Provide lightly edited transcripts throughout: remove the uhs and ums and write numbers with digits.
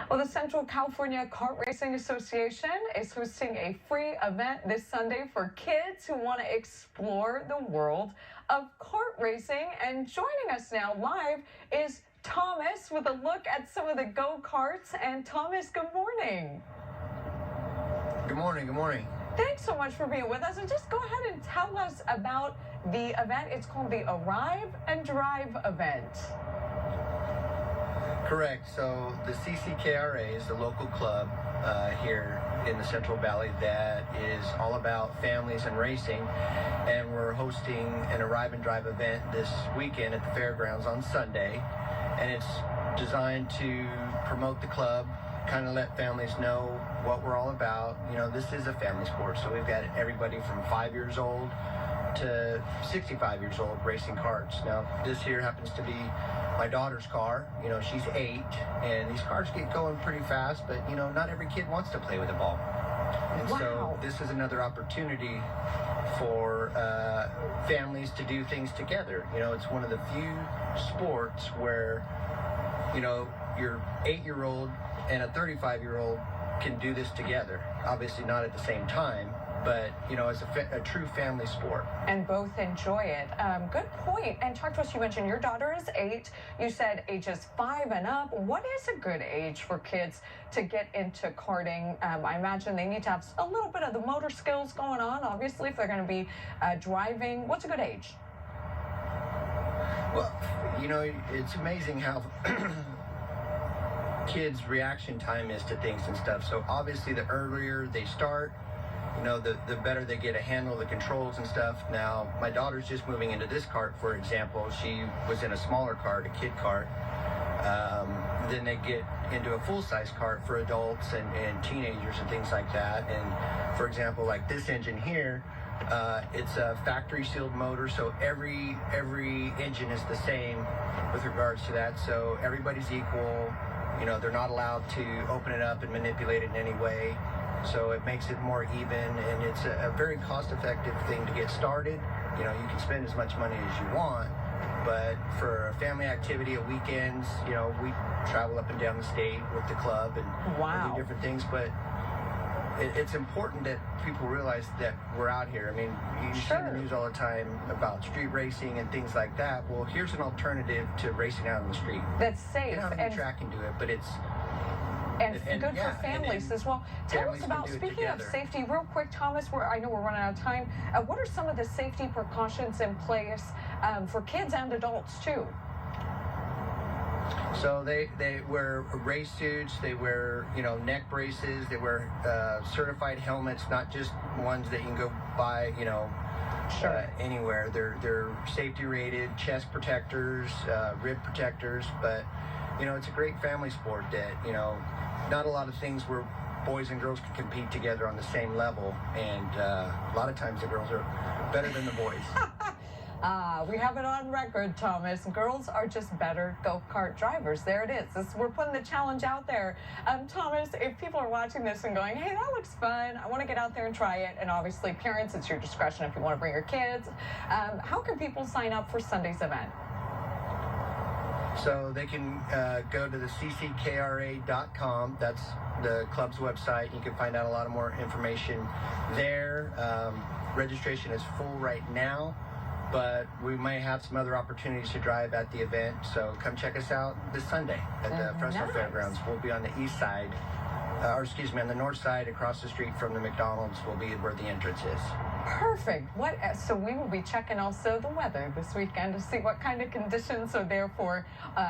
Well, the Central California Kart Racing Association is hosting a free event this Sunday for kids who want to explore the world of kart racing. And joining us now live is Thomas with a look at some of the go-karts. And Thomas, good morning. Good morning. Good morning. Thanks so much for being with us. And just go ahead and tell us about the event. It's called the Arrive and Drive event. Correct. So the CCKRA is the local club here in the Central Valley that is all about families and racing. And we're hosting an Arrive and Drive event this weekend at the fairgrounds on Sunday. And it's designed to promote the club, kind of let families know what we're all about. You know, this is a family sport, so we've got everybody from 5 years old to 65 years old racing karts. Now, this here happens to be my daughter's car. You know, she's 8, and these cars get going pretty fast, but, you know, not every kid wants to play with a ball. And so this is another opportunity for families to do things together. You know, it's one of the few sports where, you know, your 8-year-old and a 35-year-old can do this together. Obviously not at the same time, but, you know, it's a true family sport. And both enjoy it. Good point. And talk to us, you mentioned your daughter is 8. You said ages 5 and up. What is a good age for kids to get into karting? I imagine they need to have a little bit of the motor skills going on, obviously, if they're going to be driving. What's a good age? Well, you know, it's amazing how kids' reaction time is to things and stuff. So obviously the earlier they start, you know, the better they get a handle of the controls and stuff. Now, my daughter's just moving into this kart, for example. She was in a smaller kart, a kid kart. Then they get into a full-size kart for adults and teenagers and things like that. And, for example, like this engine here, it's a factory-sealed motor, so every engine is the same with regards to that. So everybody's equal. You know, they're not allowed to open it up and manipulate it in any way. So it makes it more even, and it's a very cost-effective thing to get started. You know, you can spend as much money as you want, but for a family activity at weekends, you know, we travel up and down the state with the club and do different things. But it's important that people realize that we're out here. I mean, you see in the news all the time about street racing and things like that. Well, here's an alternative to racing out on the street. That's safe. You don't have to track and do it, but it's good for families as well. Tell us about, speaking of safety, real quick, Thomas, I know we're running out of time. What are some of the safety precautions in place for kids and adults, too? So they wear race suits, they wear, you know, neck braces, they wear certified helmets, not just ones that you can go buy, you know, anywhere. They're safety rated, chest protectors, rib protectors, but, you know, it's a great family sport that, you know, not a lot of things where boys and girls can compete together on the same level, and a lot of times the girls are better than the boys. We have it on record, Thomas. Girls are just better go-kart drivers. There it is. We're putting the challenge out there. Thomas, if people are watching this and going, hey, that looks fun, I want to get out there and try it, and obviously, parents, it's your discretion if you want to bring your kids, how can people sign up for Sunday's event? So they can go to the cckra.com. That's the club's website. You can find out a lot of more information there. Registration is full right now, but we may have some other opportunities to drive at the event. So come check us out this Sunday at the Fresno Fairgrounds. We'll be on the east side, on the north side, across the street from the McDonald's. Will be where the entrance is. Perfect. So we will be checking also the weather this weekend to see what kind of conditions are there for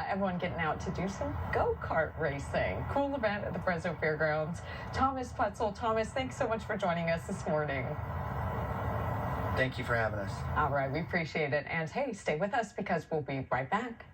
everyone getting out to do some go-kart racing. Cool event at the Fresno Fairgrounds. Thomas Putzel. Thomas, thanks so much for joining us this morning. Thank you for having us. All right, we appreciate it. And hey, stay with us because we'll be right back.